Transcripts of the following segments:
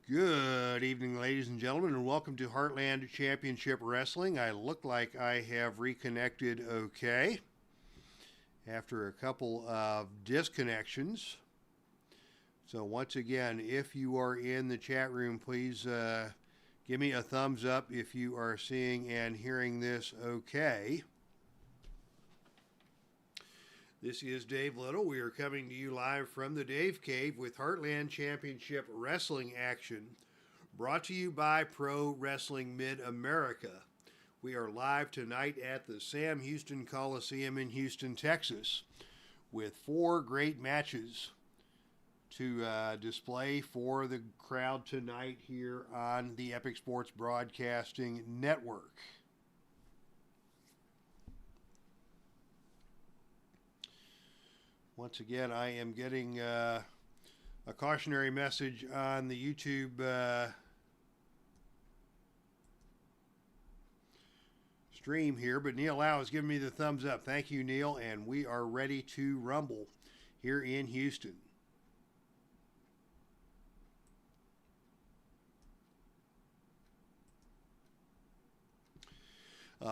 Good evening, ladies and gentlemen, and welcome to Heartland Championship Wrestling. I look like I have reconnected okay after a couple of disconnections. So once again, if you are in the chat room, please give me a thumbs up if you are seeing and hearing this okay. This is Dave Little. We are coming to you live from the Dave Cave with Heartland Championship Wrestling action, brought to you by Pro Wrestling Mid-America. We are live tonight at the Sam Houston Coliseum in Houston, Texas, with 4 great matches to display for the crowd tonight here on the Epic Sports Broadcasting Network. Once again, I am getting a cautionary message on the YouTube stream here, but Neil Lau has given me the thumbs up. Thank you, Neil, and we are ready to rumble here in Houston.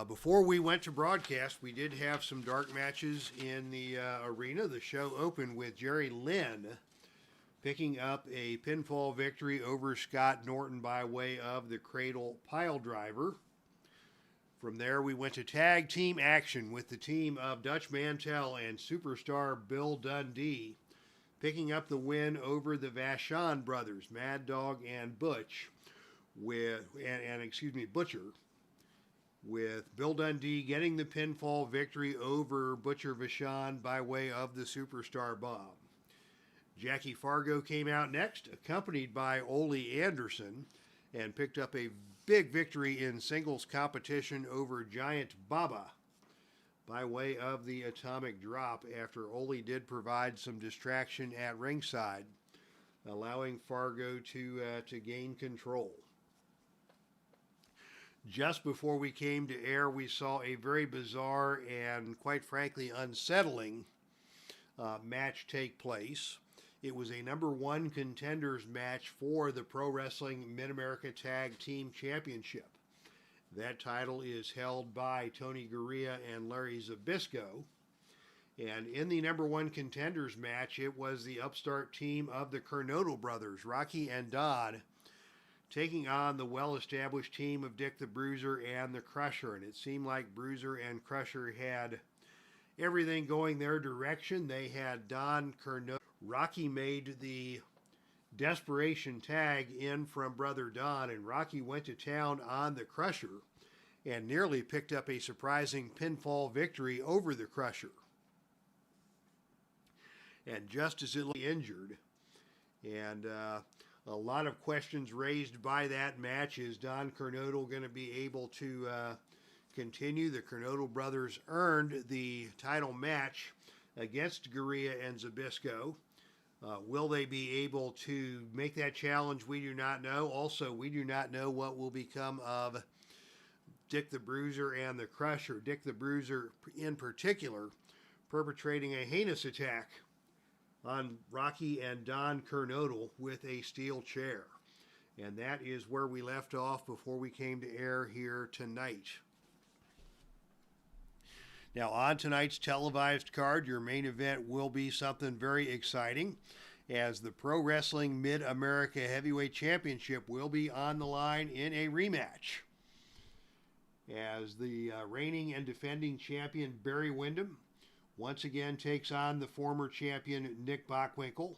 Before we went to broadcast, we did have some dark matches in the arena. The show opened with Jerry Lynn picking up a pinfall victory over Scott Norton by way of the Cradle Pile Driver. From there, we went to tag team action with the team of Dutch Mantel and superstar Bill Dundee picking up the win over the Vachon brothers, Mad Dog and Butcher, with Bill Dundee getting the pinfall victory over Butcher Vachon by way of the Superstar Bomb. Jackie Fargo came out next, accompanied by Ole Anderson, and picked up a big victory in singles competition over Giant Baba by way of the Atomic Drop after Ole did provide some distraction at ringside, allowing Fargo to gain control. Just before we came to air, we saw a very bizarre and, quite frankly, unsettling match take place. It was a number 1 contenders match for the Pro Wrestling Mid-America Tag Team Championship. That title is held by Tony Garea and Larry ZBYSZKO. And in the number 1 contenders match, it was the upstart team of the Kernodle brothers, Rocky and Don, taking on the well-established team of Dick the Bruiser and the Crusher. And it seemed like Bruiser and Crusher had everything going their direction. They had Don Kernodle. Rocky made the desperation tag in from Brother Don, and Rocky went to town on the Crusher and nearly picked up a surprising pinfall victory over the Crusher. And just as it looked injured, and a lot of questions raised by that match. Is Don Kernodle going to be able to continue? The Kernodle brothers earned the title match against Garea and ZBYSZKO. Will they be able to make that challenge? We do not know. Also, we do not know what will become of Dick the Bruiser and the Crusher. Dick the Bruiser, in particular, perpetrating a heinous attack on Rocky and Don Kernodle with a steel chair. And that is where we left off before we came to air here tonight. Now, on tonight's televised card, your main event will be something very exciting, as the Pro Wrestling Mid-America Heavyweight Championship will be on the line in a rematch, as the reigning and defending champion Barry Windham once again takes on the former champion Nick Bockwinkel.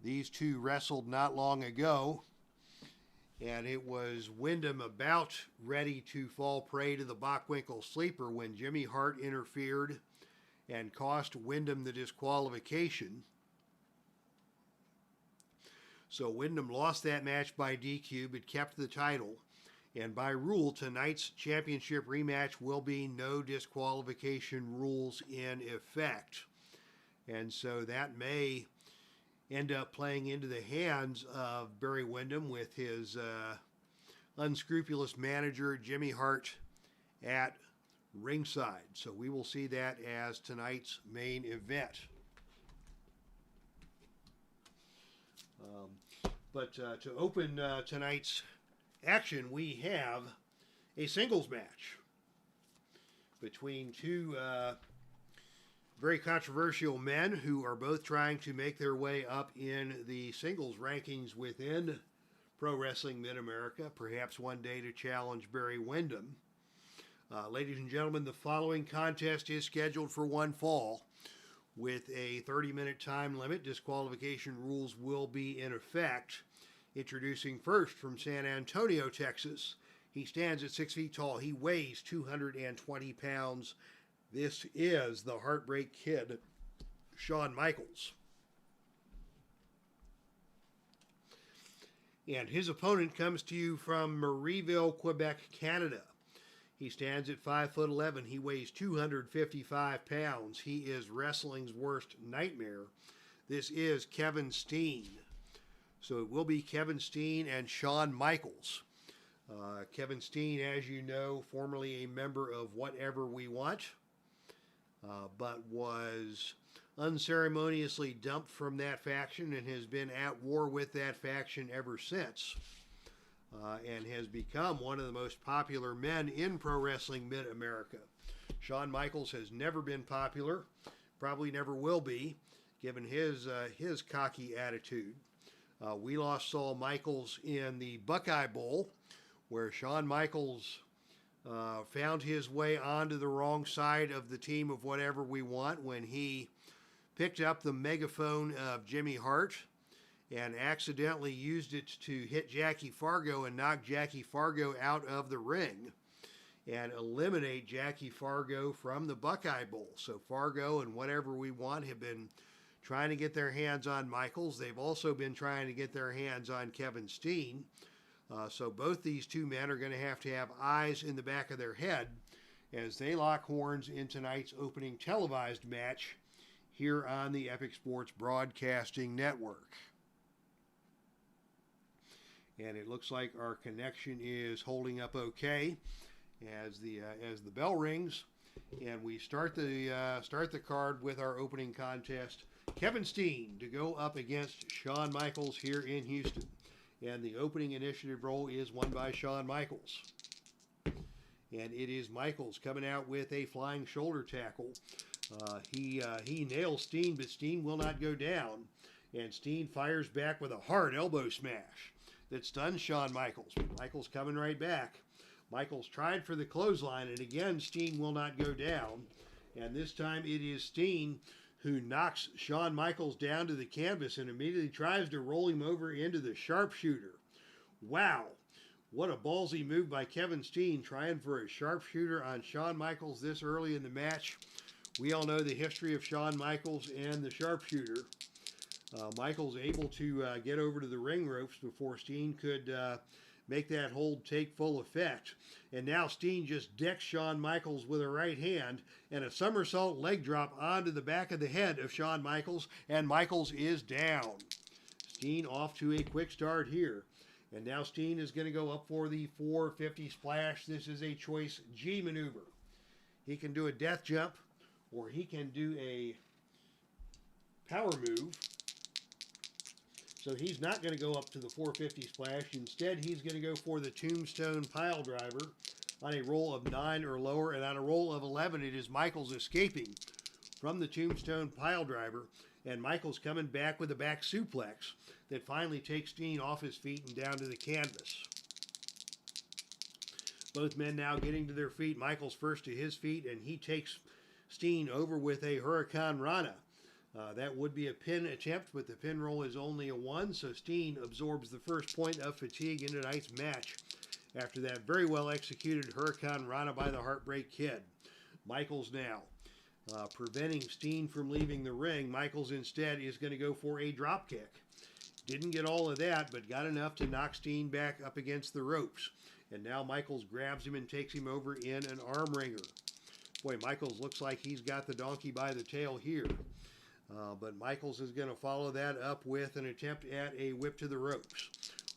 These two wrestled not long ago, and it was Windham about ready to fall prey to the Bockwinkel sleeper when Jimmy Hart interfered and cost Windham the disqualification. So Windham lost that match by DQ but kept the title. And by rule, tonight's championship rematch will be no disqualification rules in effect. And so that may end up playing into the hands of Barry Windham with his unscrupulous manager, Jimmy Hart, at ringside. So we will see that as tonight's main event. But to open tonight's action, we have a singles match between two very controversial men who are both trying to make their way up in the singles rankings within Pro Wrestling Mid-America, perhaps one day to challenge Barry Windham. Ladies and gentlemen, the following contest is scheduled for one fall with a 30-minute time limit. Disqualification rules will be in effect. Introducing first from San Antonio, Texas. He stands at 6 feet tall. He weighs 220 pounds. This is the Heartbreak Kid, Shawn Michaels. And his opponent comes to you from Marieville, Quebec, Canada. He stands at 5'11". He weighs 255 pounds. He is wrestling's worst nightmare. This is Kevin Steen. So it will be Kevin Steen and Shawn Michaels. Kevin Steen, as you know, formerly a member of Whatever We Want, but was unceremoniously dumped from that faction and has been at war with that faction ever since. And has become one of the most popular men in Pro Wrestling Mid-America. Shawn Michaels has never been popular, probably never will be, given his cocky attitude. We lost Saul Michaels in the Buckeye Bowl, where Shawn Michaels found his way onto the wrong side of the team of Whatever We Want when he picked up the megaphone of Jimmy Hart and accidentally used it to hit Jackie Fargo and knock Jackie Fargo out of the ring and eliminate Jackie Fargo from the Buckeye Bowl. So Fargo and Whatever We Want have been trying to get their hands on Michaels. They've also been trying to get their hands on Kevin Steen. So both these two men are going to have eyes in the back of their head as they lock horns in tonight's opening televised match here on the Epic Sports Broadcasting Network. And it looks like our connection is holding up okay as the bell rings, and we start the card with our opening contest. Kevin Steen to go up against Shawn Michaels here in Houston, and the opening initiative role is won by Shawn Michaels. And it is Michaels coming out with a flying shoulder tackle. He nails Steen, but Steen will not go down, and Steen fires back with a hard elbow smash that stuns Shawn Michaels. Michaels coming right back. Michaels tried for the clothesline, and again, Steen will not go down. And this time it is Steen who knocks Shawn Michaels down to the canvas and immediately tries to roll him over into the sharpshooter. Wow, what a ballsy move by Kevin Steen, trying for a sharpshooter on Shawn Michaels this early in the match. We all know the history of Shawn Michaels and the sharpshooter. Michaels able to get over to the ring ropes before Steen could make that hold take full effect. And now Steen just decks Shawn Michaels with a right hand and a somersault leg drop onto the back of the head of Shawn Michaels, and Michaels is down. Steen off to a quick start here. And now Steen is going to go up for the 450 splash. This is a choice G maneuver. He can do a death jump, or he can do a power move. So he's not going to go up to the 450 splash. Instead, he's going to go for the tombstone pile driver on a roll of 9 or lower. And on a roll of 11, it is Michaels escaping from the tombstone pile driver. And Michaels coming back with a back suplex that finally takes Steen off his feet and down to the canvas. Both men now getting to their feet. Michaels first to his feet, and he takes Steen over with a Hurricane Rana. That would be a pin attempt, but the pin roll is only a 1, so Steen absorbs the first point of fatigue in tonight's match after that very well executed Hurricane Rana by the Heartbreak Kid. Michaels now preventing Steen from leaving the ring. Michaels instead is going to go for a drop kick. Didn't get all of that, but got enough to knock Steen back up against the ropes. And now Michaels grabs him and takes him over in an arm wringer. Boy, Michaels looks like he's got the donkey by the tail here. But Michaels is going to follow that up with an attempt at a whip to the ropes.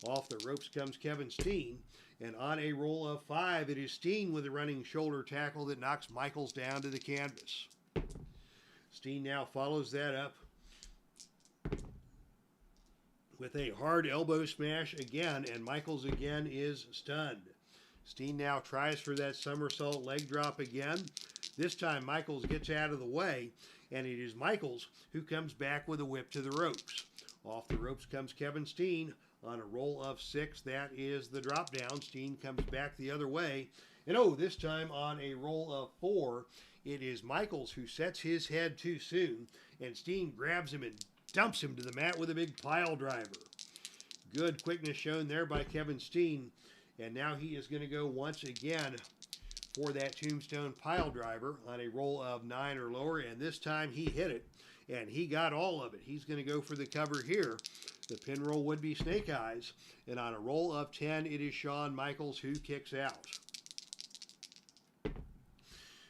Off the ropes comes Kevin Steen, and on a roll of 5, it is Steen with a running shoulder tackle that knocks Michaels down to the canvas. Steen now follows that up with a hard elbow smash again, and Michaels again is stunned. Steen now tries for that somersault leg drop again. This time Michaels gets out of the way, and it is Michaels who comes back with a whip to the ropes. Off the ropes comes Kevin Steen on a roll of 6. That is the drop down. Steen comes back the other way. And oh, this time on a roll of 4, it is Michaels who sets his head too soon, and Steen grabs him and dumps him to the mat with a big pile driver. Good quickness shown there by Kevin Steen, and now he is going to go once again for that tombstone pile driver on a roll of 9 or lower, and this time he hit it, and he got all of it. He's going to go for the cover here. The pin roll would be Snake Eyes, and on a roll of 10, it is Shawn Michaels who kicks out.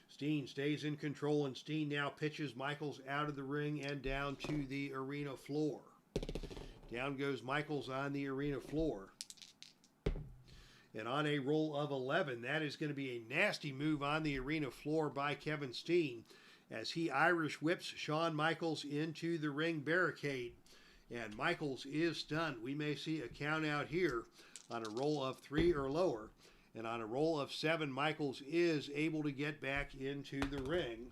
Steen stays in control, and Steen now pitches Michaels out of the ring and down to the arena floor. Down goes Michaels on the arena floor. And on a roll of 11, that is going to be a nasty move on the arena floor by Kevin Steen as he Irish whips Shawn Michaels into the ring barricade. And Michaels is stunned. We may see a count out here on a roll of 3 or lower. And on a roll of 7, Michaels is able to get back into the ring.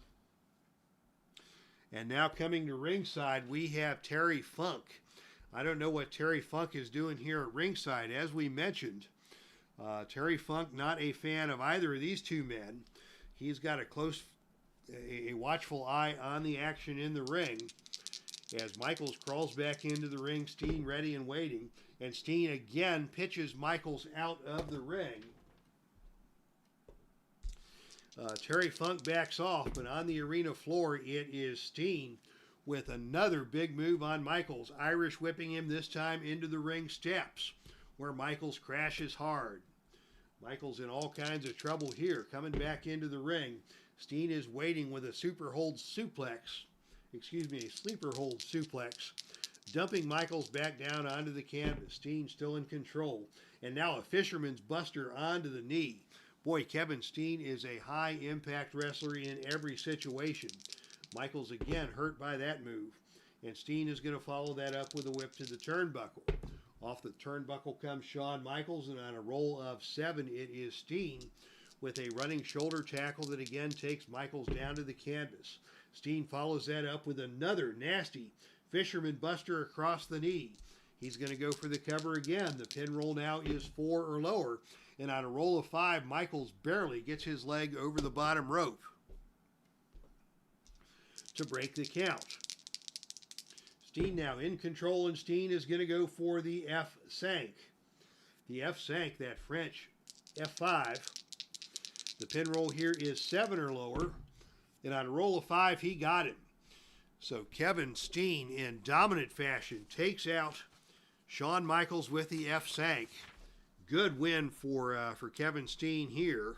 And now coming to ringside, we have Terry Funk. I don't know what Terry Funk is doing here at ringside. As we mentioned, Terry Funk not a fan of either of these two men. He's got a watchful eye on the action in the ring. As Michaels crawls back into the ring, Steen ready and waiting. And Steen again pitches Michaels out of the ring. Terry Funk backs off, but on the arena floor, it is Steen with another big move on Michaels, Irish whipping him this time into the ring steps, where Michaels crashes hard. Michaels in all kinds of trouble here, coming back into the ring. Steen is waiting with a sleeper hold suplex, dumping Michaels back down onto the canvas. Steen still in control, and now a fisherman's buster onto the knee. Boy, Kevin Steen is a high-impact wrestler in every situation. Michaels again hurt by that move, and Steen is going to follow that up with a whip to the turnbuckle. Off the turnbuckle comes Shawn Michaels, and on a roll of 7, it is Steen with a running shoulder tackle that again takes Michaels down to the canvas. Steen follows that up with another nasty fisherman buster across the knee. He's going to go for the cover again. The pin roll now is 4 or lower. And on a roll of 5, Michaels barely gets his leg over the bottom rope to break the count. Steen now in control, and Steen is going to go for the F5. The F5, that French F5. The pin roll here is 7 or lower. And on a roll of 5, he got him. So Kevin Steen, in dominant fashion, takes out Shawn Michaels with the F5. Good win for Kevin Steen here.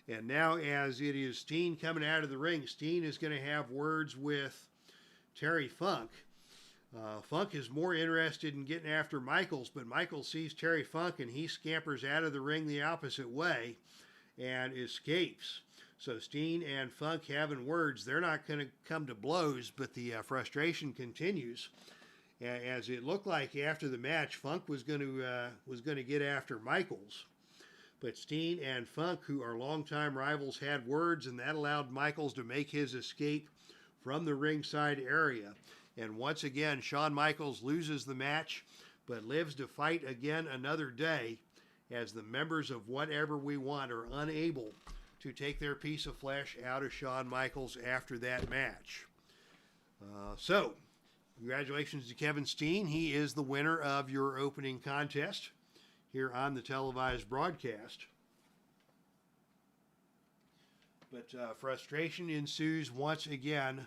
And now as it is Steen coming out of the ring, Steen is going to have words with Terry Funk. Funk is more interested in getting after Michaels, but Michaels sees Terry Funk and he scampers out of the ring the opposite way and escapes. So Steen and Funk having words. They're not going to come to blows, but the frustration continues. As it looked like after the match, Funk was going to get after Michaels. But Steen and Funk, who are longtime rivals, had words, and that allowed Michaels to make his escape from the ringside area. And once again, Shawn Michaels loses the match, but lives to fight again another day, as the members of Whatever We Want are unable to take their piece of flesh out of Shawn Michaels after that match. So, congratulations to Kevin Steen. He is the winner of your opening contest here on the televised broadcast. But frustration ensues once again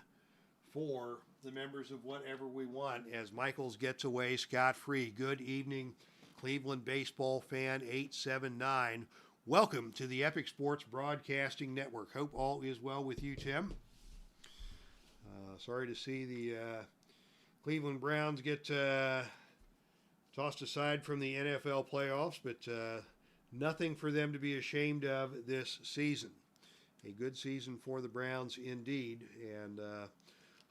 for the members of Whatever We Want as Michaels gets away scot-free. Good evening, Cleveland baseball fan 879. Welcome to the Epic Sports Broadcasting Network. Hope all is well with you, Tim. Sorry to see the Cleveland Browns get tossed aside from the NFL playoffs, but Nothing for them to be ashamed of this season. A good season for the Browns indeed, and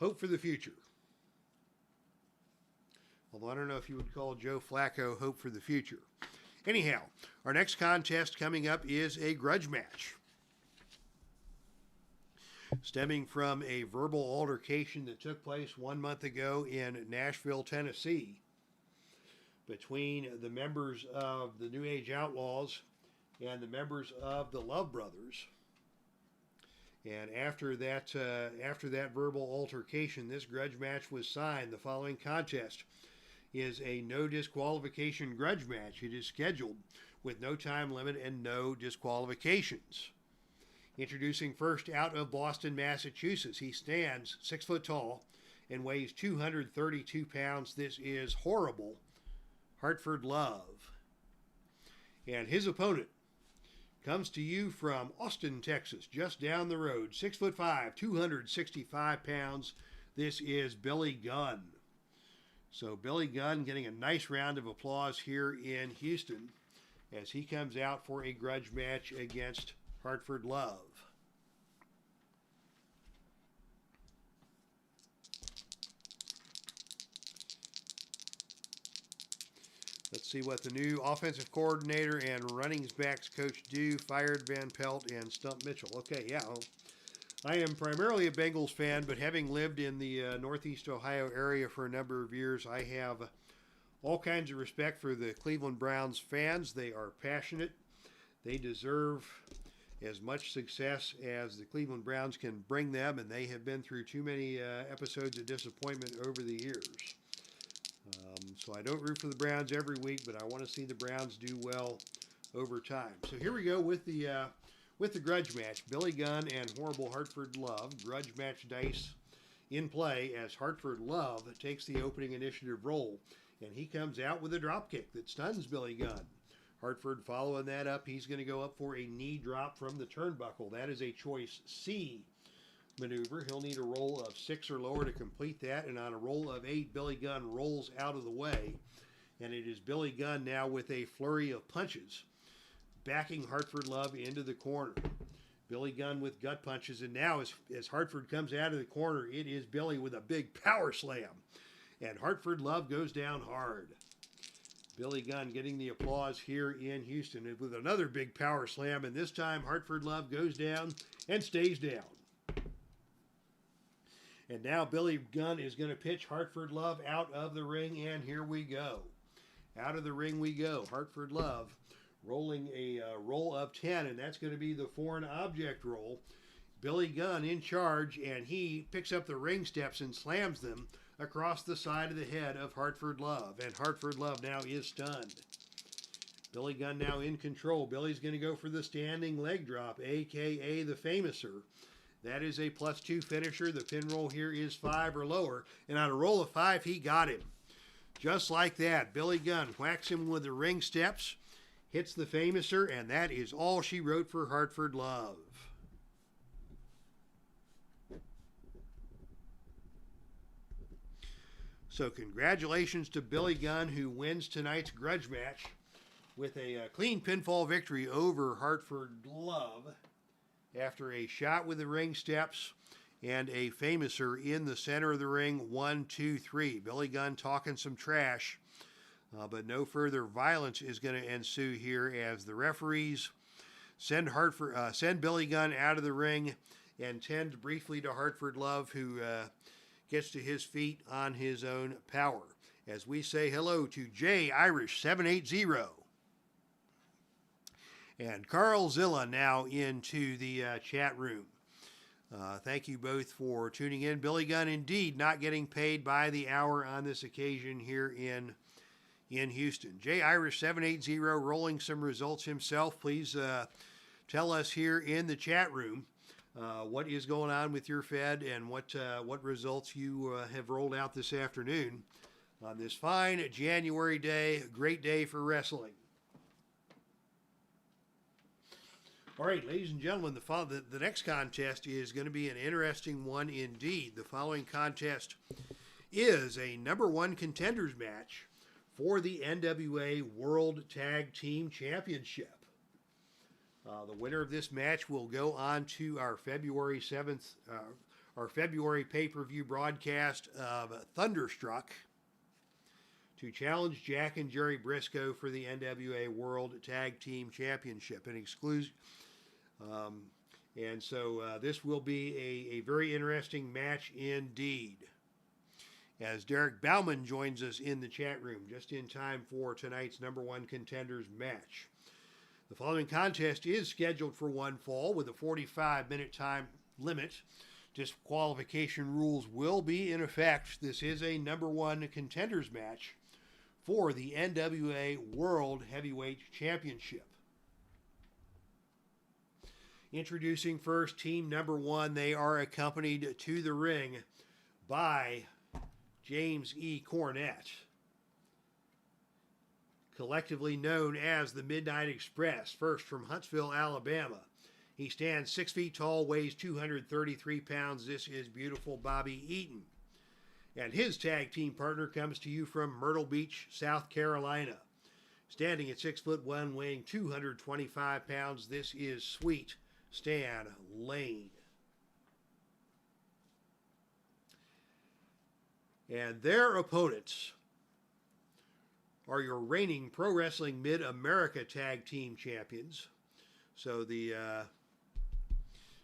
hope for the future. Although I don't know if you would call Joe Flacco hope for the future. Anyhow, our next contest coming up is a grudge match. Stemming from a verbal altercation that took place 1 month ago in Nashville, Tennessee, between the members of the New Age Outlaws and the members of the Love Brothers. And after that verbal altercation, this grudge match was signed. The following contest is a no disqualification grudge match. It is scheduled with no time limit and no disqualifications. Introducing first out of Boston, Massachusetts. He stands 6 foot tall and weighs 232 pounds. This is Horrible Hartford Love. And his opponent comes to you from Austin, Texas, just down the road. 6'5", 265 pounds. This is Billy Gunn. So Billy Gunn getting a nice round of applause here in Houston as he comes out for a grudge match against Hartford Love. Let's see what the new offensive coordinator and running backs coach do. Fired Van Pelt and Stump Mitchell. Okay, yeah. I am primarily a Bengals fan, but having lived in the Northeast Ohio area for a number of years, I have all kinds of respect for the Cleveland Browns fans. They are passionate. They deserve as much success as the Cleveland Browns can bring them, and they have been through too many episodes of disappointment over the years. So I don't root for the Browns every week, but I want to see the Browns do well over time. So here we go with the grudge match. Billy Gunn and Horrible Hartford Love. Grudge match dice in play as Hartford Love takes the opening initiative roll, and he comes out with a drop kick that stuns Billy Gunn. Hartford following that up, he's going to go up for a knee drop from the turnbuckle. That is a choice C maneuver. He'll need a roll of 6 or lower to complete that, and on a roll of 8, Billy Gunn rolls out of the way, and it is Billy Gunn now with a flurry of punches, backing Hartford Love into the corner. Billy Gunn with gut punches, and now as Hartford comes out of the corner, it is Billy with a big power slam, and Hartford Love goes down hard. Billy Gunn getting the applause here in Houston with another big power slam, and this time Hartford Love goes down and stays down. And now Billy Gunn is going to pitch Hartford Love out of the ring, and here we go. Out of the ring we go. Hartford Love rolling a roll of 10, and that's going to be the foreign object roll. Billy Gunn in charge, and he picks up the ring steps and slams them across the side of the head of Hartford Love, and Hartford Love now is stunned. Billy Gunn now in control. Billy's going to go for the standing leg drop, a.k.a. the Famouser. That is a +2 finisher. The pin roll here is 5 or lower, and on a roll of 5, he got him. Just like that, Billy Gunn whacks him with the ring steps, hits the Famouser, and that is all she wrote for Hartford Love. So congratulations to Billy Gunn, who wins tonight's grudge match with a clean pinfall victory over Hartford Love after a shot with the ring steps and a Famouser in the center of the ring. 1, 2, 3. Billy Gunn talking some trash, but no further violence is going to ensue here as the referees send Billy Gunn out of the ring and tend briefly to Hartford Love, who gets to his feet on his own power. As we say hello to J Irish 780 and Carl Zilla now into the chat room. Thank you both for tuning in. Billy Gunn indeed not getting paid by the hour on this occasion here in Houston. J Irish 780 rolling some results himself. Please tell us here in the chat room what is going on with your Fed and what results you have rolled out this afternoon on this fine January day. Great day for wrestling. All right, ladies and gentlemen, the next contest is going to be an interesting one indeed. The following contest is a #1 contenders match for the NWA World Tag Team Championship. The winner of this match will go on to our February 7th, our February pay-per-view broadcast of Thunderstruck to challenge Jack and Jerry Briscoe for the NWA World Tag Team Championship. And so this will be a very interesting match indeed. As Derek Bauman joins us in the chat room just in time for tonight's number one contenders match. The following contest is scheduled for one fall with a 45-minute time limit. Disqualification rules will be in effect. This is a number one contenders match for the NWA World Heavyweight Championship. Introducing first team number one, they are accompanied to the ring by James E. Cornette, collectively known as the Midnight Express, first from Huntsville, Alabama. He stands 6 feet tall, weighs 233 pounds. This is beautiful Bobby Eaton. And his tag team partner comes to you from Myrtle Beach, South Carolina. Standing at 6'1", weighing 225 pounds, this is Sweet Stan Lane. And their opponents are your reigning Pro Wrestling Mid-America Tag Team Champions. So the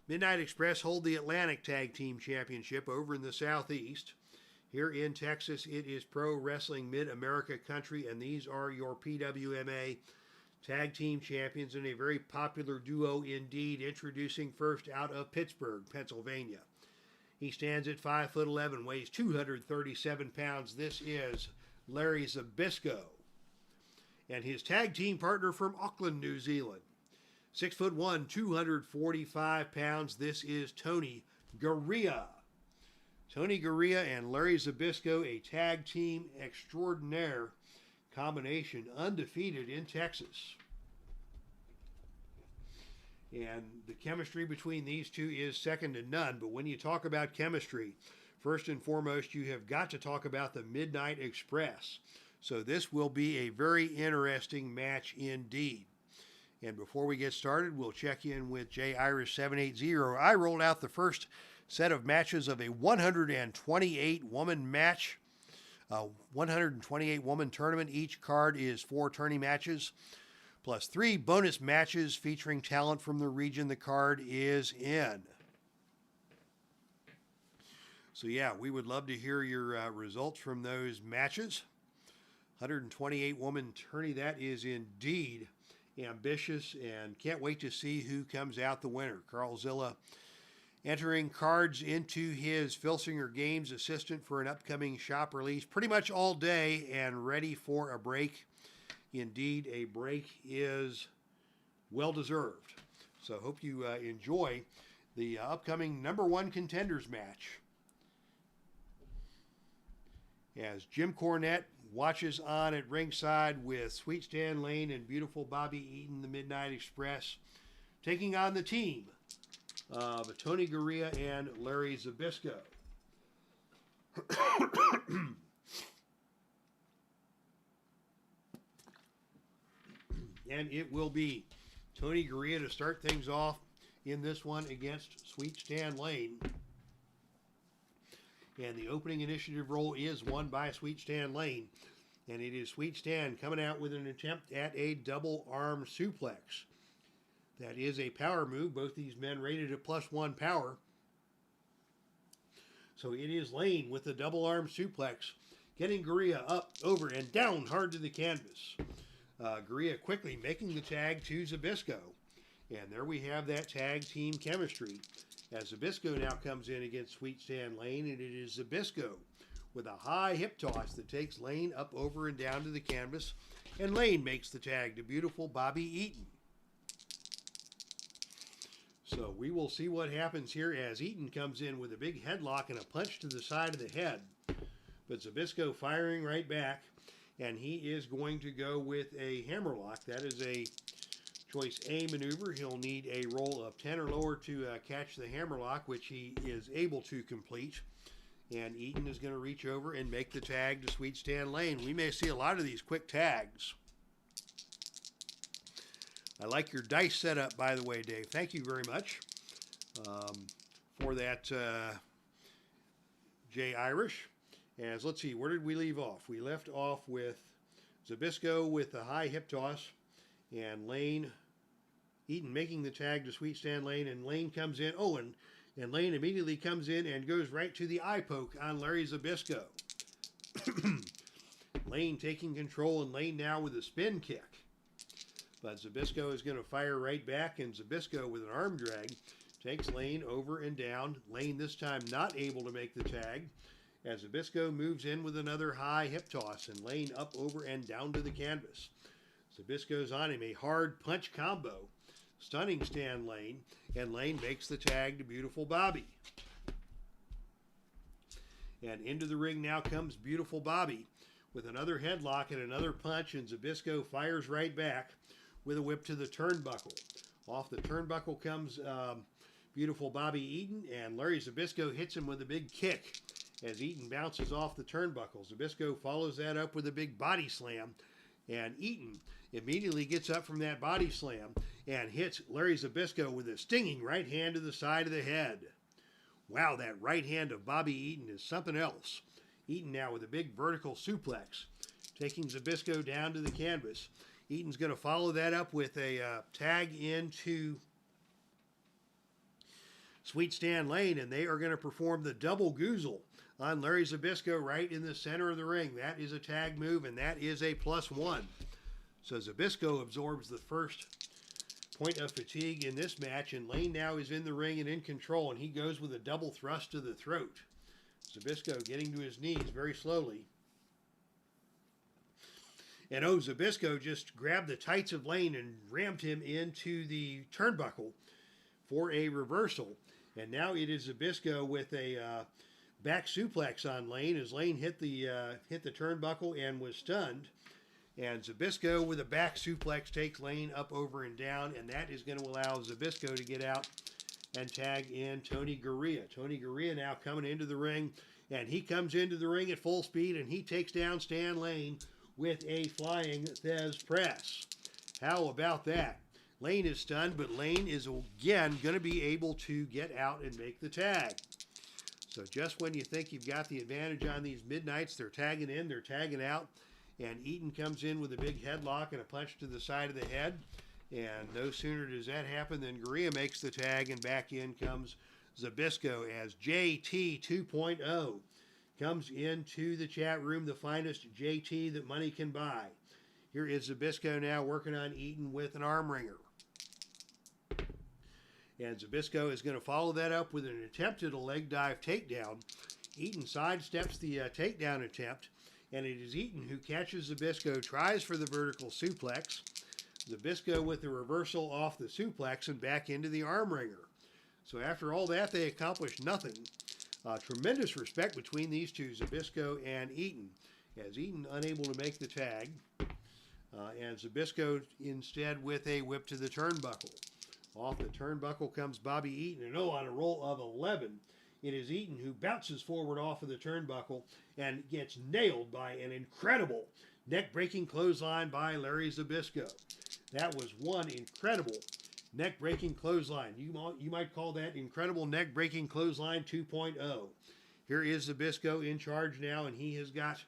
Midnight Express hold the Atlantic Tag Team Championship over in the Southeast. Here in Texas, it is Pro Wrestling Mid-America Country, and these are your PWMA Tag Team Champions in a very popular duo indeed, introducing first out of Pittsburgh, Pennsylvania. He stands at 5'11", weighs 237 pounds. This is Larry ZBYSZKO. And his tag team partner from Auckland, New Zealand. 6'1", 245 pounds. This is Tony GAREA. Tony GAREA and Larry ZBYSZKO, a tag team extraordinaire combination, undefeated in Texas. And the chemistry between these two is second to none. But when you talk about chemistry, first and foremost, you have got to talk about the Midnight Express. So this will be a very interesting match indeed. And before we get started, we'll check in with JIris780. I rolled out the first set of matches of a 128-woman match. 128-woman tournament. Each card is 4 tourney matches, plus 3 bonus matches featuring talent from the region the card is in. So yeah, we would love to hear your results from those matches. 128-woman tourney, that is indeed ambitious, and can't wait to see who comes out the winner. Carl Zilla entering cards into his Filsinger Games assistant for an upcoming shop release pretty much all day and ready for a break. Indeed, a break is well deserved. So hope you enjoy the upcoming number one contenders match. As Jim Cornette watches on at ringside with Sweet Stan Lane and beautiful Bobby Eaton, the Midnight Express, taking on the team of Tony GAREA and Larry ZBYSZKO. And it will be Tony GAREA to start things off in this one against Sweet Stan Lane. And the opening initiative role is won by Sweet Stan Lane. And it is Sweet Stan coming out with an attempt at a double arm suplex. That is a power move. Both these men rated at +1 power. So it is Lane with the double arm suplex, getting GAREA up, over, and down hard to the canvas. GAREA quickly making the tag to ZBYSZKO. And there we have that tag team chemistry. As ZBYSZKO now comes in against Sweet Stan Lane, and it is ZBYSZKO with a high hip toss that takes Lane up, over, and down to the canvas. And Lane makes the tag to beautiful Bobby Eaton. So we will see what happens here as Eaton comes in with a big headlock and a punch to the side of the head. But ZBYSZKO firing right back, and he is going to go with a hammerlock. That is a choice A maneuver. He'll need a roll of 10 or lower to catch the hammerlock, which he is able to complete. And Eaton is going to reach over and make the tag to Sweet Stan Lane. We may see a lot of these quick tags. I like your dice setup, by the way, Dave. Thank you very much for that, Jay Irish. As let's see, where did we leave off? We left off with ZBYSZKO with the high hip toss, and Lane Eaton making the tag to Sweet Stan Lane, and Lane comes in. Oh, and Lane immediately comes in and goes right to the eye poke on Larry ZBYSZKO. Lane taking control, and Lane now with a spin kick. But ZBYSZKO is going to fire right back, and ZBYSZKO with an arm drag takes Lane over and down. Lane this time not able to make the tag, as ZBYSZKO moves in with another high hip toss, and Lane up, over, and down to the canvas. ZBYSZKO's on him, a hard punch combo, stunning Stan Lane, and Lane makes the tag to Beautiful Bobby. And into the ring now comes Beautiful Bobby with another headlock and another punch, and ZBYSZKO fires right back with a whip to the turnbuckle. Off the turnbuckle comes Beautiful Bobby Eaton, and Larry ZBYSZKO hits him with a big kick as Eaton bounces off the turnbuckle. ZBYSZKO follows that up with a big body slam, and Eaton immediately gets up from that body slam and hits Larry ZBYSZKO with a stinging right hand to the side of the head. Wow, that right hand of Bobby Eaton is something else. Eaton now with a big vertical suplex, taking ZBYSZKO down to the canvas. Eaton's going to follow that up with a tag into Sweet Stan Lane, and they are going to perform the double goozle on Larry ZBYSZKO right in the center of the ring. That is a tag move, and that is a +1. So ZBYSZKO absorbs the first point of fatigue in this match, and Lane now is in the ring and in control, and he goes with a double thrust to the throat. ZBYSZKO getting to his knees very slowly. And ZBYSZKO just grabbed the tights of Lane and rammed him into the turnbuckle for a reversal. And now it is ZBYSZKO with a back suplex on Lane as Lane hit the turnbuckle and was stunned. And ZBYSZKO with a back suplex takes Lane up, over, and down, and that is going to allow ZBYSZKO to get out and tag in Tony GAREA. Tony GAREA now coming into the ring, and he comes into the ring at full speed, and he takes down Stan Lane with a flying Thez press. How about that? Lane is stunned, but Lane is again going to be able to get out and make the tag. So just when you think you've got the advantage on these Midnights, they're tagging in, they're tagging out, and Eaton comes in with a big headlock and a punch to the side of the head. And no sooner does that happen than GAREA makes the tag, and back in comes ZBYSZKO as JT 2.0 comes into the chat room, the finest JT that money can buy. Here is ZBYSZKO now working on Eaton with an arm wringer. And ZBYSZKO is going to follow that up with an attempt at a leg dive takedown. Eaton sidesteps the takedown attempt, and it is Eaton who catches ZBYSZKO, tries for the vertical suplex. ZBYSZKO with the reversal off the suplex and back into the arm wringer. So after all that, they accomplished nothing. Tremendous respect between these two, ZBYSZKO and Eaton, as Eaton unable to make the tag. And ZBYSZKO instead with a whip to the turnbuckle. Off the turnbuckle comes Bobby Eaton, and on a roll of 11, it is Eaton who bounces forward off of the turnbuckle and gets nailed by an incredible neck-breaking clothesline by Larry ZBYSZKO. That was one incredible neck-breaking clothesline. You might call that incredible neck-breaking clothesline 2.0. Here is ZBYSZKO in charge now, and he has got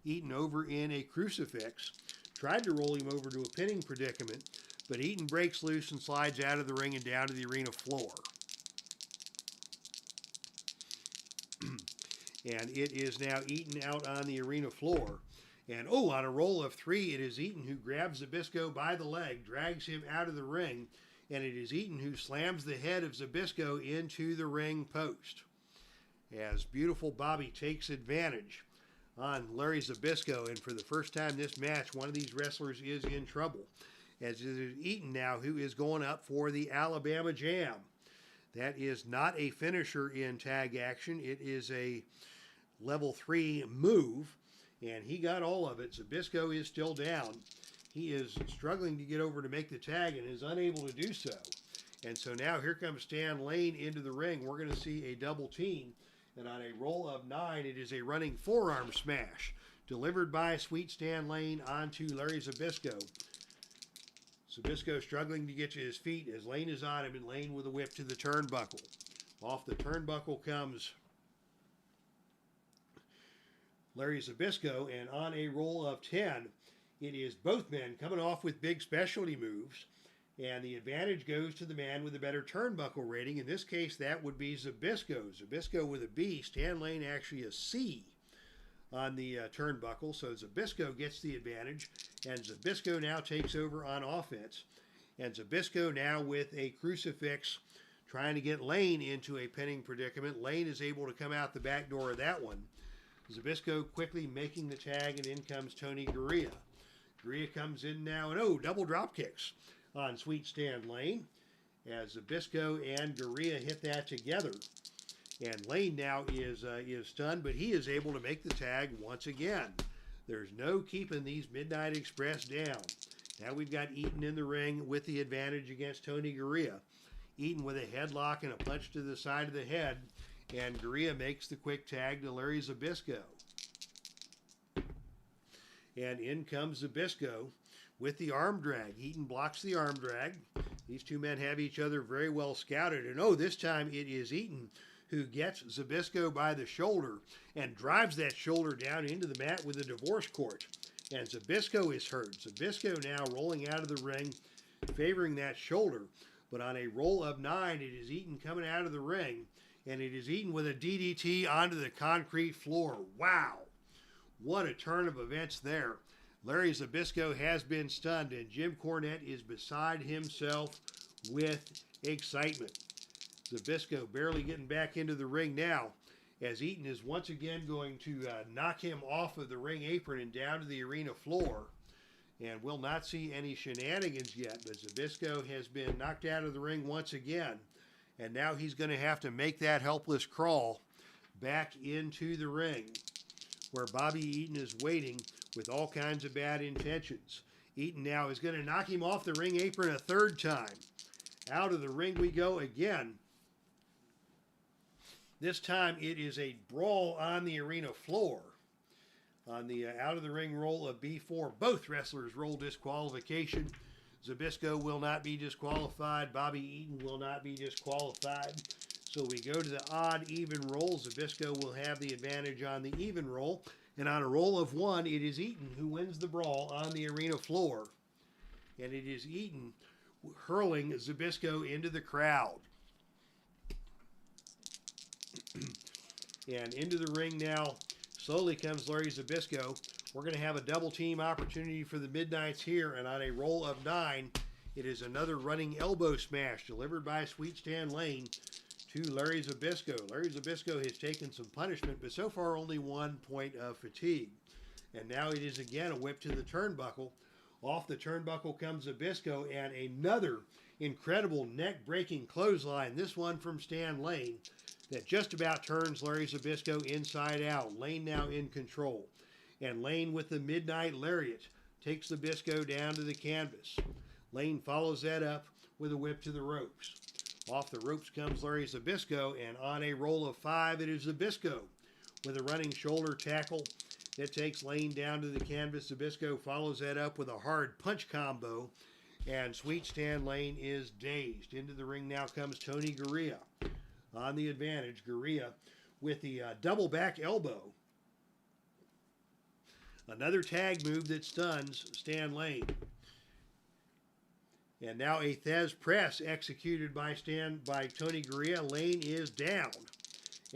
Eaton over in a crucifix. Tried to roll him over to a pinning predicament, but Eaton breaks loose and slides out of the ring and down to the arena floor. And it is now Eaton out on the arena floor. And on a roll of 3, it is Eaton who grabs ZBYSZKO by the leg, drags him out of the ring, and it is Eaton who slams the head of ZBYSZKO into the ring post. As Beautiful Bobby takes advantage on Larry ZBYSZKO, and for the first time this match, one of these wrestlers is in trouble, as it is Eaton now who is going up for the Alabama Jam. That is not a finisher in tag action. It is a level 3 move, and he got all of it. ZBYSZKO is still down. He is struggling to get over to make the tag and is unable to do so. And so now here comes Stan Lane into the ring. We're going to see a double team. And on a roll of 9, it is a running forearm smash delivered by Sweet Stan Lane onto Larry ZBYSZKO. ZBYSZKO struggling to get to his feet as Lane is on him, and Lane with a whip to the turnbuckle. Off the turnbuckle comes Larry ZBYSZKO, and on a roll of 10, it is both men coming off with big specialty moves, and the advantage goes to the man with a better turnbuckle rating. In this case, that would be ZBYSZKO. ZBYSZKO with a B, Stan Lane actually a C on the turnbuckle, so ZBYSZKO gets the advantage, and ZBYSZKO now takes over on offense. And ZBYSZKO now with a crucifix trying to get Lane into a pinning predicament. Lane is able to come out the back door of that one. ZBYSZKO quickly making the tag, and in comes Tony GAREA. GAREA comes in now, and double drop kicks on Sweet Stan Lane as ZBYSZKO and GAREA hit that together. And Lane now is stunned, but he is able to make the tag once again. There's no keeping these Midnight Express down. Now we've got Eaton in the ring with the advantage against Tony GAREA. Eaton with a headlock and a punch to the side of the head, and GAREA makes the quick tag to Larry ZBYSZKO. And in comes ZBYSZKO with the arm drag. Eaton blocks the arm drag. These two men have each other very well scouted. And this time it is Eaton who gets ZBYSZKO by the shoulder and drives that shoulder down into the mat with a divorce court. And ZBYSZKO is hurt. ZBYSZKO now rolling out of the ring, favoring that shoulder. But on a roll of 9, it is Eaton coming out of the ring. And it is Eaton with a DDT onto the concrete floor. Wow! What a turn of events there. Larry ZBYSZKO has been stunned, and Jim Cornette is beside himself with excitement. ZBYSZKO barely getting back into the ring now, as Eaton is once again going to knock him off of the ring apron and down to the arena floor. And we'll not see any shenanigans yet, but ZBYSZKO has been knocked out of the ring once again. And now he's going to have to make that helpless crawl back into the ring, where Bobby Eaton is waiting with all kinds of bad intentions. Eaton now is going to knock him off the ring apron a third time. Out of the ring we go again. This time it is a brawl on the arena floor. On the out of the ring roll of B4, both wrestlers roll disqualification. ZBYSZKO will not be disqualified. Bobby Eaton will not be disqualified. So we go to the odd even roll. ZBYSZKO will have the advantage on the even roll. And on a roll of 1, it is Eaton who wins the brawl on the arena floor. And it is Eaton hurling ZBYSZKO into the crowd. And into the ring now slowly comes Larry ZBYSZKO. We're going to have a double team opportunity for the Midnights here, and on a roll of 9, it is another running elbow smash delivered by Sweet Stan Lane to Larry ZBYSZKO. Larry ZBYSZKO has taken some punishment, but so far only 1 point of fatigue. And now it is again a whip to the turnbuckle. Off the turnbuckle comes ZBYSZKO, and another incredible neck-breaking clothesline, this one from Stan Lane, that just about turns Larry ZBYSZKO inside out. Lane now in control. And Lane with the Midnight Lariat takes ZBYSZKO down to the canvas. Lane follows that up with a whip to the ropes. Off the ropes comes Larry ZBYSZKO, and on a roll of 5, it is ZBYSZKO with a running shoulder tackle that takes Lane down to the canvas. ZBYSZKO follows that up with a hard punch combo, and Sweet Stan Lane is dazed. Into the ring now comes Tony GAREA. On the advantage, GAREA with the double back elbow. Another tag move that stuns Stan Lane. And now a Thez press executed by Tony GAREA. Lane is down.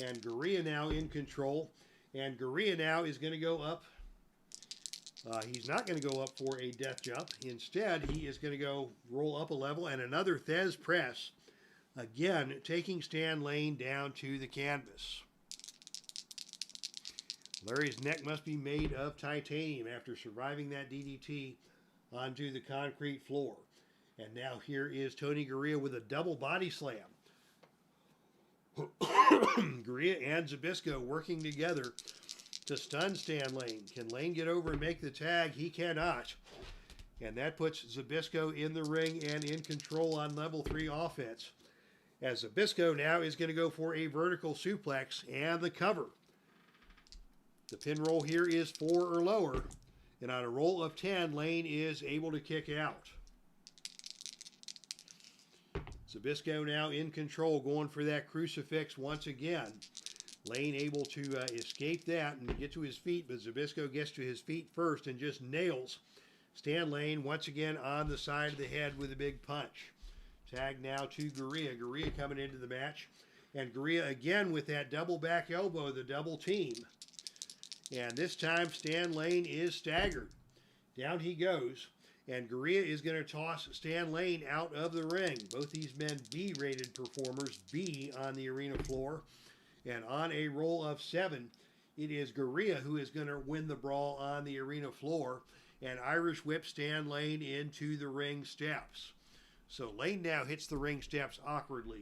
And GAREA now in control. And GAREA now is going to go up. He's not going to go up for a death jump. Instead, he is going to go roll up a level, and another Thez press. Again, taking Stan Lane down to the canvas. Larry's neck must be made of titanium after surviving that DDT onto the concrete floor. And now here is Tony GAREA with a double body slam. GAREA and ZBYSZKO working together to stun Stan Lane. Can Lane get over and make the tag? He cannot. And that puts ZBYSZKO in the ring and in control on level 3 offense. As ZBYSZKO now is going to go for a vertical suplex and the cover. The pin roll here is 4 or lower. And on a roll of 10, Lane is able to kick out. ZBYSZKO now in control, going for that crucifix once again. Lane able to escape that and get to his feet, but ZBYSZKO gets to his feet first and just nails Stan Lane once again on the side of the head with a big punch. Tag now to GAREA. GAREA coming into the match. And GAREA again with that double back elbow, the double team. And this time Stan Lane is staggered. Down he goes. And GAREA is going to toss Stan Lane out of the ring. Both these men B-rated performers, B on the arena floor. And on a roll of 7, it is GAREA who is going to win the brawl on the arena floor. And Irish whip Stan Lane into the ring steps. So Lane now hits the ring steps awkwardly.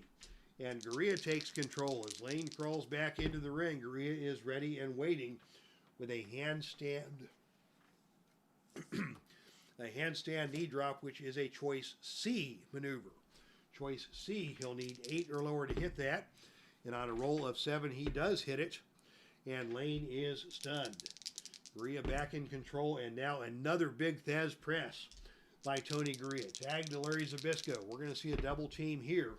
And GAREA takes control. As Lane crawls back into the ring, GAREA is ready and waiting with a handstand knee drop, which is a choice C maneuver. Choice C, he'll need 8 or lower to hit that. And on a roll of 7, he does hit it. And Lane is stunned. GAREA back in control, and now another big Thez press by Tony GAREA. Tag to Larry ZBYSZKO. We're going to see a double team here.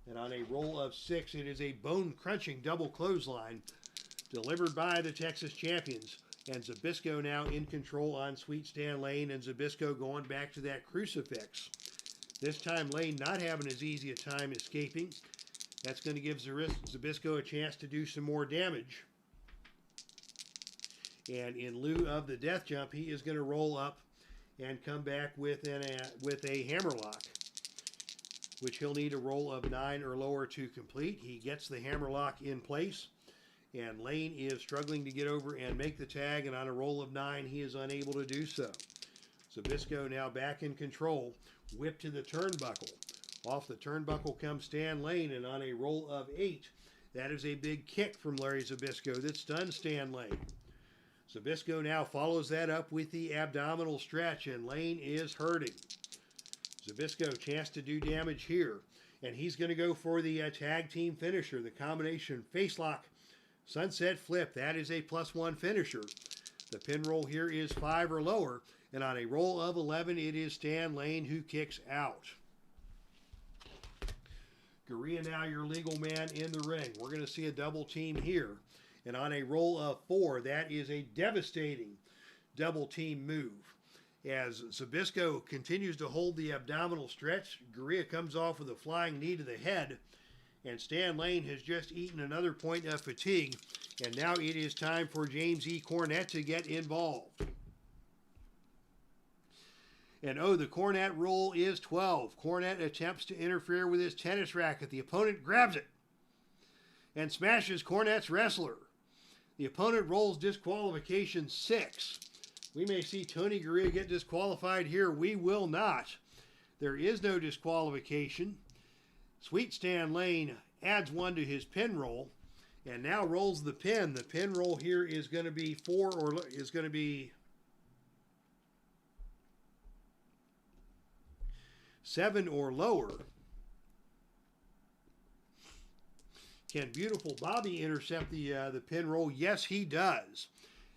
And on a roll of 6, it is a bone-crunching double clothesline delivered by the Texas champions. And ZBYSZKO now in control on Sweet Stan Lane, and ZBYSZKO going back to that crucifix. This time Lane not having as easy a time escaping. That's going to give ZBYSZKO a chance to do some more damage. And in lieu of the death jump, he is going to roll up and come back with a hammerlock, which he'll need a roll of 9 or lower to complete. He gets the hammerlock in place, and Lane is struggling to get over and make the tag, and on a roll of 9, he is unable to do so. ZBYSZKO now back in control, whip to the turnbuckle. Off the turnbuckle comes Stan Lane, and on a roll of 8, that is a big kick from Larry ZBYSZKO that stuns Stan Lane. ZBYSZKO now follows that up with the abdominal stretch, and Lane is hurting. ZBYSZKO chance to do damage here, and he's going to go for the tag team finisher, the combination facelock sunset flip. That is a +1 finisher. The pin roll here is 5 or lower, and on a roll of 11, it is Stan Lane who kicks out. GAREA now your legal man in the ring. We're going to see a double team here. And on a roll of 4, that is a devastating double team move. As ZBYSZKO continues to hold the abdominal stretch, GAREA comes off with a flying knee to the head. And Stan Lane has just eaten another point of fatigue. And now it is time for James E. Cornette to get involved. And oh, the Cornette rule is 12. Cornette attempts to interfere with his tennis racket. The opponent grabs it and smashes Cornette's wrestler. The opponent rolls disqualification 6. We may see Tony GAREA get disqualified here. We will not. There is no disqualification. Sweet Stan Lane adds 1 to his pin roll and now rolls the pin. The pin roll here is going to be 7 or lower. Can Beautiful Bobby intercept the pin roll? Yes, he does.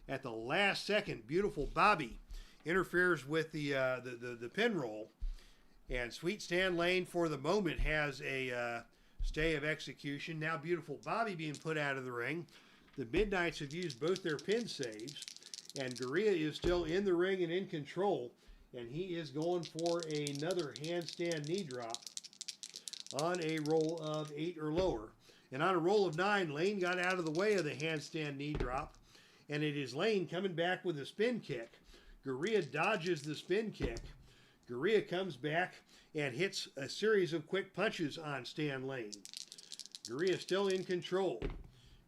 At the last second, Beautiful Bobby interferes with the pin roll, and Sweet Stan Lane, for the moment, has a stay of execution. Now Beautiful Bobby being put out of the ring. The Midnights have used both their pin saves, and GAREA is still in the ring and in control, and he is going for another handstand knee drop on a roll of 8 or lower. And on a roll of 9, Lane got out of the way of the handstand knee drop. And it is Lane coming back with a spin kick. GAREA dodges the spin kick. GAREA comes back and hits a series of quick punches on Stan Lane. GAREA still in control.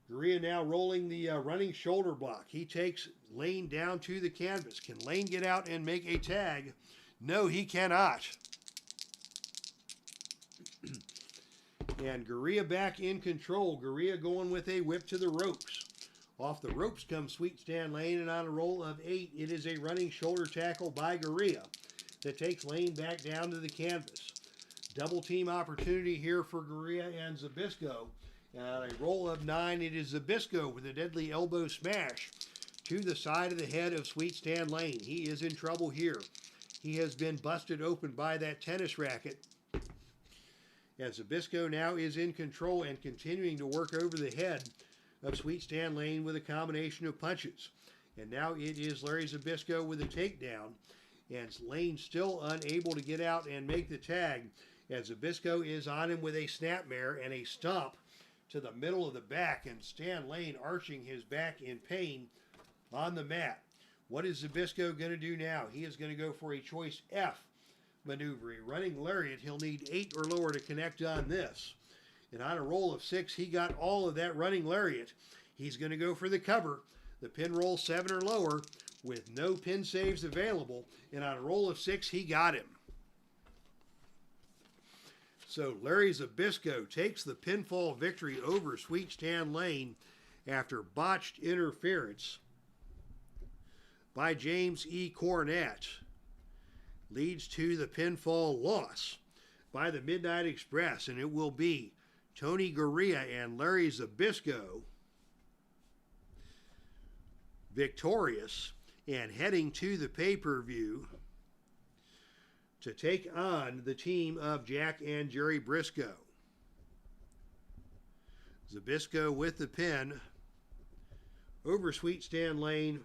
GAREA now rolling the running shoulder block. He takes Lane down to the canvas. Can Lane get out and make a tag? No, he cannot. And GAREA back in control. GAREA going with a whip to the ropes. Off the ropes comes Sweet Stan Lane, and on a roll of 8, it is a running shoulder tackle by GAREA that takes Lane back down to the canvas. Double team opportunity here for GAREA and ZBYSZKO. And on a roll of 9, it is ZBYSZKO with a deadly elbow smash to the side of the head of Sweet Stan Lane. He is in trouble here. He has been busted open by that tennis racket. as ZBYSZKO now is in control and continuing to work over the head of Sweet Stan Lane with a combination of punches. And now it is Larry ZBYSZKO with a takedown, and Lane still unable to get out and make the tag, as ZBYSZKO is on him with a snapmare and a stomp to the middle of the back, and Stan Lane arching his back in pain on the mat. What is ZBYSZKO going to do now? He is going to go for a choice F maneuver, a running lariat. He'll need 8 or lower to connect on this. And on a roll of 6, he got all of that running lariat. He's going to go for the cover, the pin roll 7 or lower, with no pin saves available. And on a roll of 6, he got him. So Larry ZBYSZKO takes the pinfall victory over Sweet Stan Lane after botched interference by James E. Cornette. Leads to the pinfall loss by the Midnight Express, and it will be Tony Garea and Larry ZBYSZKO victorious and heading to the pay-per-view to take on the team of Jack and Jerry Briscoe. ZBYSZKO with the pin over Sweet Stan Lane.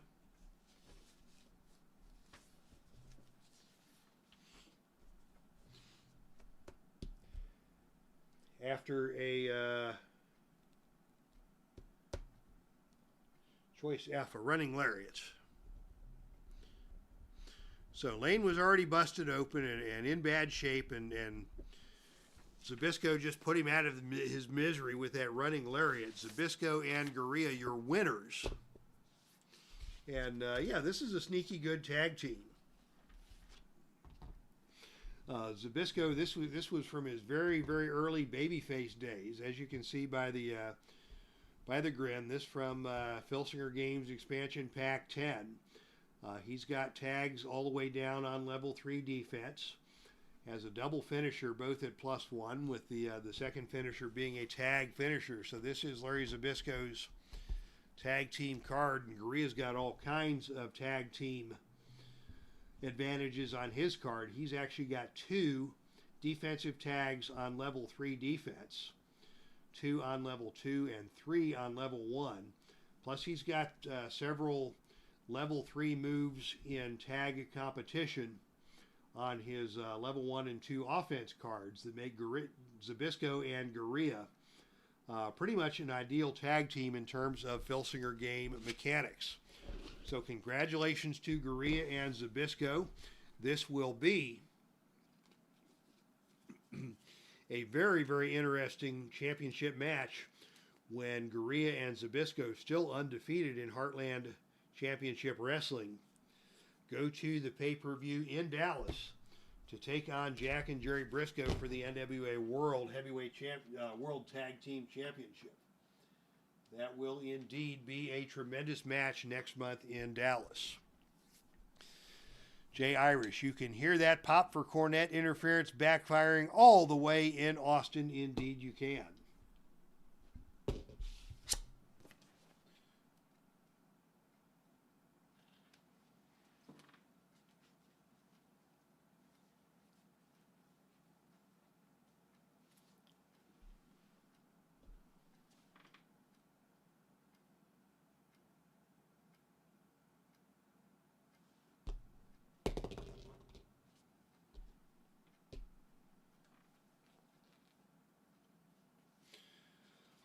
After a choice F, a running lariat. So Lane was already busted open and in bad shape, and ZBYSZKO just put him out of his misery with that running lariat. ZBYSZKO and Garea, your winners. And yeah, this is a sneaky good tag team. ZBYSZKO, this was from his very, very early babyface days, as you can see by the grin. This from Filsinger Games Expansion Pack 10. He's got tags all the way down on level 3 defense. Has a double finisher, both at +1, with the second finisher being a tag finisher. So this is Larry ZBYSZKO's tag team card, and Garea's got all kinds of tag team advantages on his card. He's actually got 2 defensive tags on level 3 defense, 2 on level 2, and 3 on level 1. Plus he's got several level 3 moves in tag competition on his level 1 and 2 offense cards that make ZBYSZKO and Garea pretty much an ideal tag team in terms of Filsinger game mechanics. So congratulations to Garea and ZBYSZKO. This will be a very, very interesting championship match when Garea and ZBYSZKO, still undefeated in Heartland Championship Wrestling, go to the pay-per-view in Dallas to take on Jack and Jerry Briscoe for the NWA World World Tag Team Championship. That will indeed be a tremendous match next month in Dallas. Jay Irish, you can hear that pop for Cornette interference backfiring all the way in Austin. Indeed you can.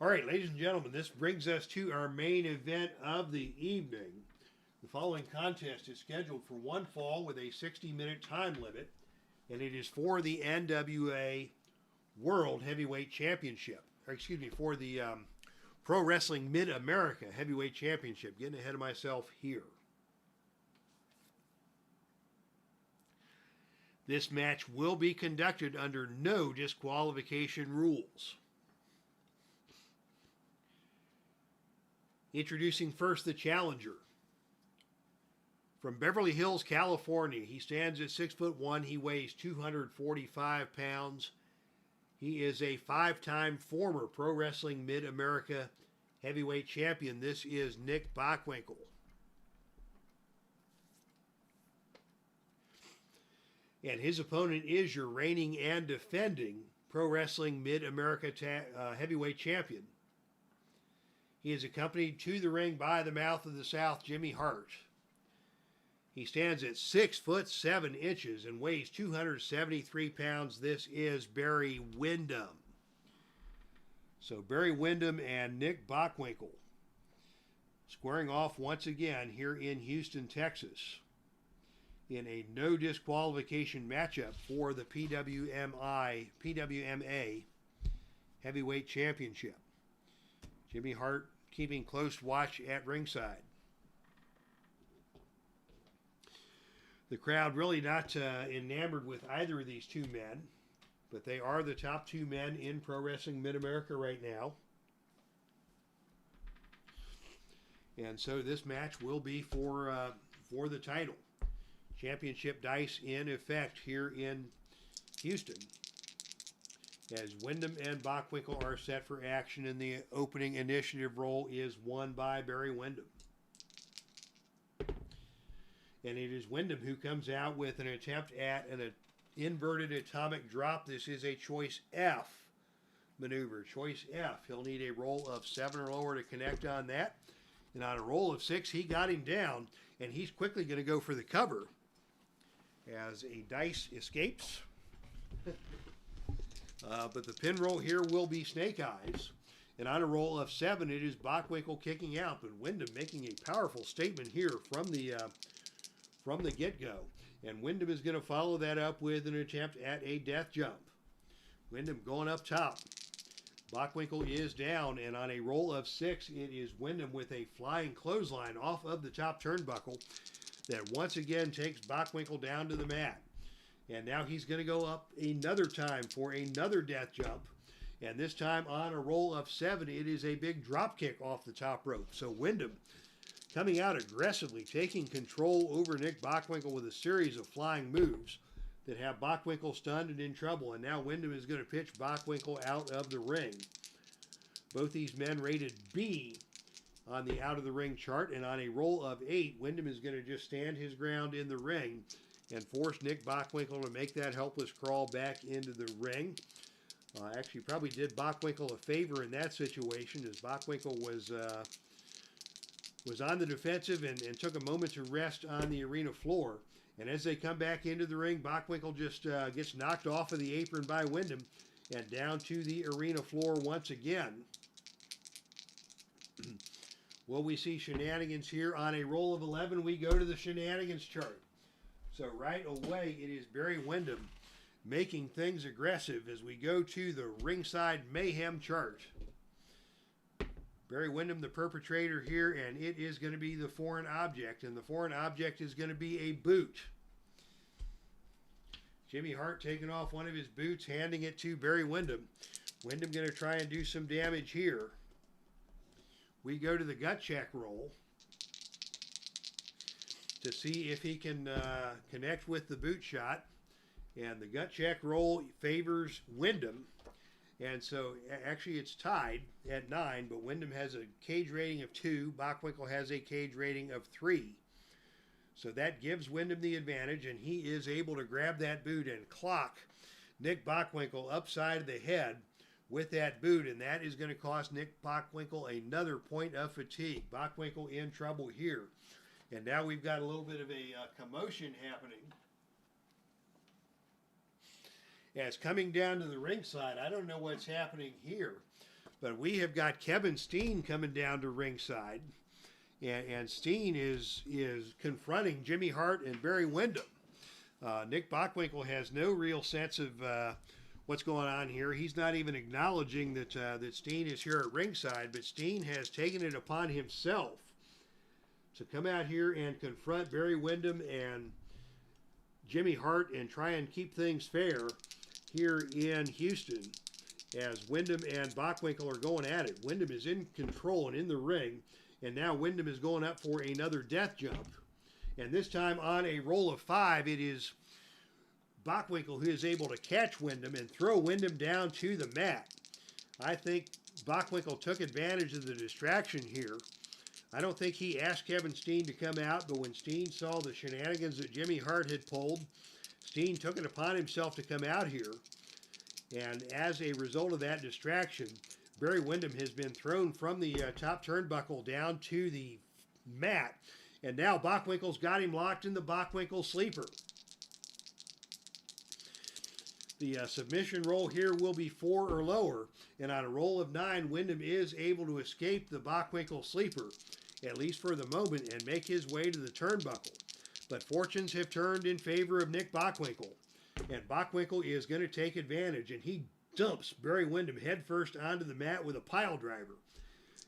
All right, ladies and gentlemen, this brings us to our main event of the evening. The following contest is scheduled for one fall with a 60-minute time limit, and it is for the NWA World Heavyweight Championship. Or excuse me, for the Pro Wrestling Mid-America Heavyweight Championship. Getting ahead of myself here. This match will be conducted under no disqualification rules. Introducing first the challenger. From Beverly Hills, California, he stands at 6'1". He weighs 245 pounds. He is a 5-time former Pro Wrestling Mid-America Heavyweight Champion. This is Nick Bockwinkel. And his opponent is your reigning and defending Pro Wrestling Mid-America Heavyweight Champion. He is accompanied to the ring by the Mouth of the South, Jimmy Hart. He stands at 6'7" and weighs 273 pounds. This is Barry Windham. So Barry Windham and Nick Bockwinkel squaring off once again here in Houston, Texas, in a no disqualification matchup for the PWMA Heavyweight Championship. Jimmy Hart keeping close watch at ringside. The crowd really not enamored with either of these two men, but they are the top two men in Pro Wrestling Mid-America right now. And so this match will be for the title. Championship dice in effect here in Houston, as Windham and Bockwinkel are set for action, and the opening initiative role is won by Barry Windham. And it is Windham who comes out with an attempt at an inverted atomic drop. This is a choice F maneuver. Choice F. He'll need a roll of 7 or lower to connect on that. And on a roll of 6, he got him down, and he's quickly going to go for the cover as a dice escapes. But the pin roll here will be Snake Eyes. And on a roll of 7, it is Bockwinkel kicking out, but Windham making a powerful statement here from the get-go. And Windham is going to follow that up with an attempt at a death jump. Windham going up top. Bockwinkel is down, and on a roll of 6, it is Windham with a flying clothesline off of the top turnbuckle that once again takes Bockwinkel down to the mat. And now he's going to go up another time for another death jump. And this time on a roll of 7, it is a big drop kick off the top rope. So Windham coming out aggressively, taking control over Nick Bockwinkel with a series of flying moves that have Bockwinkel stunned and in trouble. And now Windham is going to pitch Bockwinkel out of the ring. Both these men rated B on the out of the ring chart. And on a roll of 8, Windham is going to just stand his ground in the ring and force Nick Bockwinkel to make that helpless crawl back into the ring. Actually, probably did Bockwinkel a favor in that situation, as Bockwinkel was on the defensive and took a moment to rest on the arena floor. And as they come back into the ring, Bockwinkel just gets knocked off of the apron by Windham and down to the arena floor once again. Will we see shenanigans here? On a roll of 11, we go to the shenanigans chart. So right away, it is Barry Windham making things aggressive as we go to the ringside mayhem chart. Barry Windham, the perpetrator here, and it is going to be the foreign object, and the foreign object is going to be a boot. Jimmy Hart taking off one of his boots, handing it to Barry Windham. Windham going to try and do some damage here. We go to the gut check roll to see if he can connect with the boot shot. And the gut check roll favors Windham. And so actually it's tied at 9, but Windham has a cage rating of 2. Bockwinkel has a cage rating of 3. So that gives Windham the advantage, and he is able to grab that boot and clock Nick Bockwinkel upside of the head with that boot, and that is going to cost Nick Bockwinkel another point of fatigue. Bockwinkel in trouble here. And now we've got a little bit of a commotion happening. As coming down to the ringside, I don't know what's happening here, but we have got Kevin Steen coming down to ringside, and Steen is confronting Jimmy Hart and Barry Windham. Nick Bockwinkel has no real sense of what's going on here. He's not even acknowledging that Steen is here at ringside, but Steen has taken it upon himself to come out here and confront Barry Windham and Jimmy Hart and try and keep things fair here in Houston, as Windham and Bockwinkel are going at it. Windham is in control and in the ring, and now Windham is going up for another death jump. And this time on a roll of 5, it is Bockwinkel who is able to catch Windham and throw Windham down to the mat. I think Bockwinkel took advantage of the distraction here. I don't think he asked Kevin Steen to come out, but when Steen saw the shenanigans that Jimmy Hart had pulled, Steen took it upon himself to come out here. And as a result of that distraction, Barry Windham has been thrown from the top turnbuckle down to the mat. And now Bockwinkel's got him locked in the Bockwinkel sleeper. The submission roll here will be 4 or lower. And on a roll of 9, Windham is able to escape the Bockwinkel sleeper, at least for the moment, and make his way to the turnbuckle. But fortunes have turned in favor of Nick Bockwinkel. And Bockwinkel is going to take advantage, and he dumps Barry Windham headfirst onto the mat with a pile driver.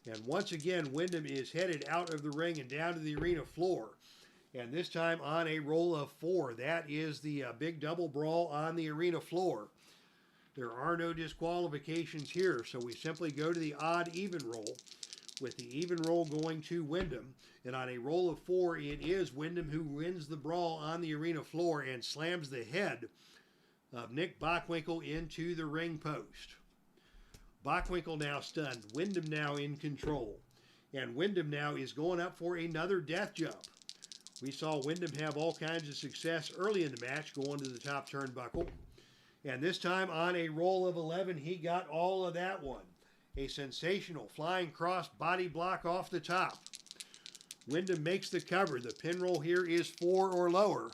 And once again, Windham is headed out of the ring and down to the arena floor. And this time on a roll of 4. That is the big double brawl on the arena floor. There are no disqualifications here, so we simply go to the odd even roll, with the even roll going to Windham. And on a roll of 4, it is Windham who wins the brawl on the arena floor and slams the head of Nick Bockwinkel into the ring post. Bockwinkel now stunned. Windham now in control. And Windham now is going up for another death jump. We saw Windham have all kinds of success early in the match going to the top turnbuckle. And this time on a roll of 11, he got all of that one. A sensational flying cross body block off the top. Windham makes the cover. The pin roll here is 4 or lower.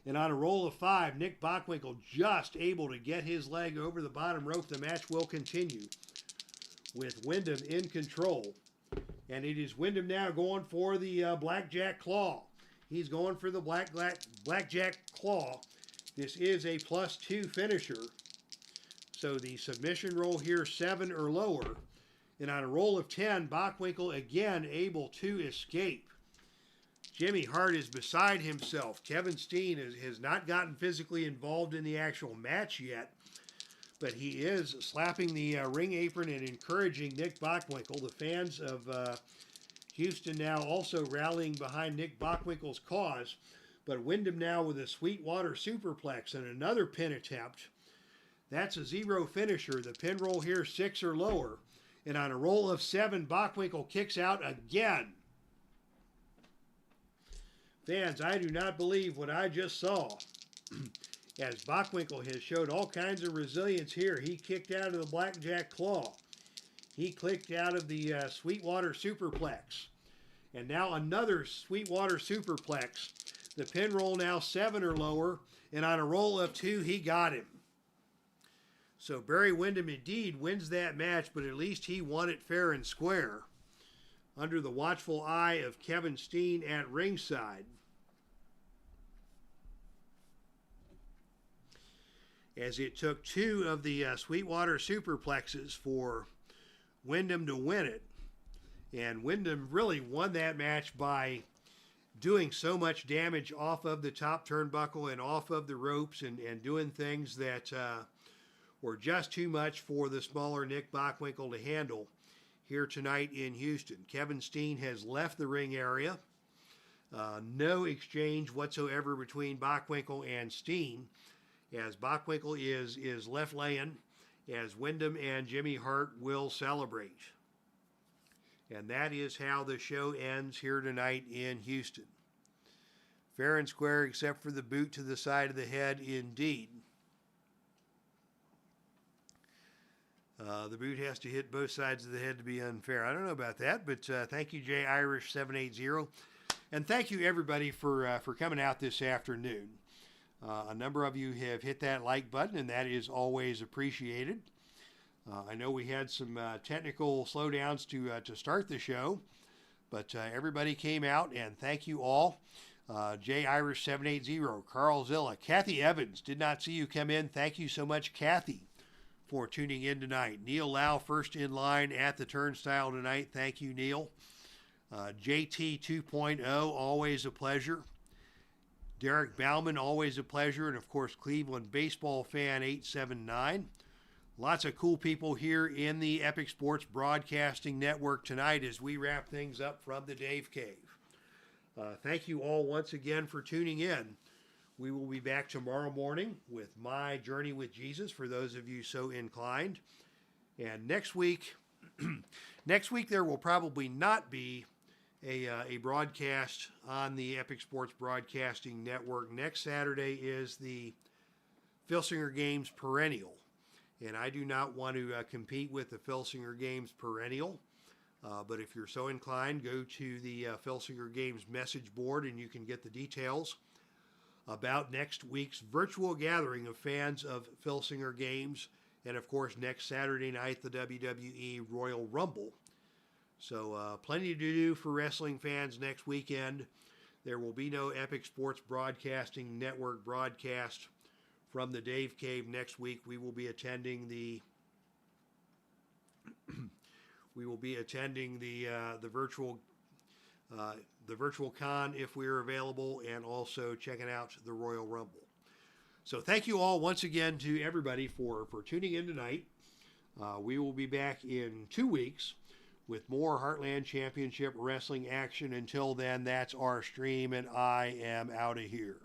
And on a roll of 5, Nick Bockwinkel just able to get his leg over the bottom rope. The match will continue with Windham in control. And it is Windham now going for the Blackjack Claw. He's going for the Blackjack Claw. This is a +2 finisher. So the submission roll here, 7 or lower. And on a roll of 10, Bockwinkel again able to escape. Jimmy Hart is beside himself. Kevin Steen has not gotten physically involved in the actual match yet, but he is slapping the ring apron and encouraging Nick Bockwinkel. The fans of Houston now also rallying behind Nick Bockwinkel's cause, but Windham now with a Sweetwater superplex and another pin attempt. That's a 0 finisher. The pin roll here, 6 or lower. And on a roll of 7, Bockwinkel kicks out again. Fans, I do not believe what I just saw. As Bockwinkel has showed all kinds of resilience here. He kicked out of the Blackjack Claw. He clicked out of the Sweetwater Superplex. And now another Sweetwater Superplex. The pin roll now 7 or lower. And on a roll of 2, he got him. So Barry Windham indeed wins that match, but at least he won it fair and square, under the watchful eye of Kevin Steen at ringside. As it took 2 of the Sweetwater superplexes for Windham to win it. And Windham really won that match by doing so much damage off of the top turnbuckle and off of the ropes and doing things that were just too much for the smaller Nick Bockwinkel to handle here tonight in Houston. Kevin Steen has left the ring area. No exchange whatsoever between Bockwinkel and Steen, as Bockwinkel is left laying, as Windham and Jimmy Hart will celebrate. And that is how the show ends here tonight in Houston. Fair and square, except for the boot to the side of the head, indeed. The boot has to hit both sides of the head to be unfair. I don't know about that, but thank you, J Irish 780, and thank you everybody for coming out this afternoon. A number of you have hit that like button, and that is always appreciated. I know we had some technical slowdowns to start the show, but everybody came out, and thank you all. J Irish 780, Carl Zilla, Kathy Evans. Did not see you come in. Thank you so much, Kathy, for tuning in tonight. Neil Lau, first in line at the turnstile tonight. Thank you, Neil. JT 2.0, always a pleasure. Derek Bauman, always a pleasure. And, of course, Cleveland Baseball Fan 879. Lots of cool people here in the Epic Sports Broadcasting Network tonight as we wrap things up from the Dave Cave. Thank you all once again for tuning in. We will be back tomorrow morning with My Journey with Jesus, for those of you so inclined. And next week there will probably not be a broadcast on the Epic Sports Broadcasting Network. Next Saturday is the Filsinger Games Perennial. And I do not want to compete with the Filsinger Games Perennial. But if you're so inclined, go to the Filsinger Games message board and you can get the details about next week's virtual gathering of fans of Filsinger Games. And of course, next Saturday night, the WWE Royal Rumble. So plenty to do for wrestling fans next weekend. There will be no Epic Sports Broadcasting Network broadcast from the Dave Cave next week. We will be attending the virtual con if we are available, and also checking out the Royal Rumble. So thank you all once again to everybody for tuning in tonight. We will be back in 2 weeks with more Heartland Championship Wrestling action. Until then, that's our stream, and I am out of here.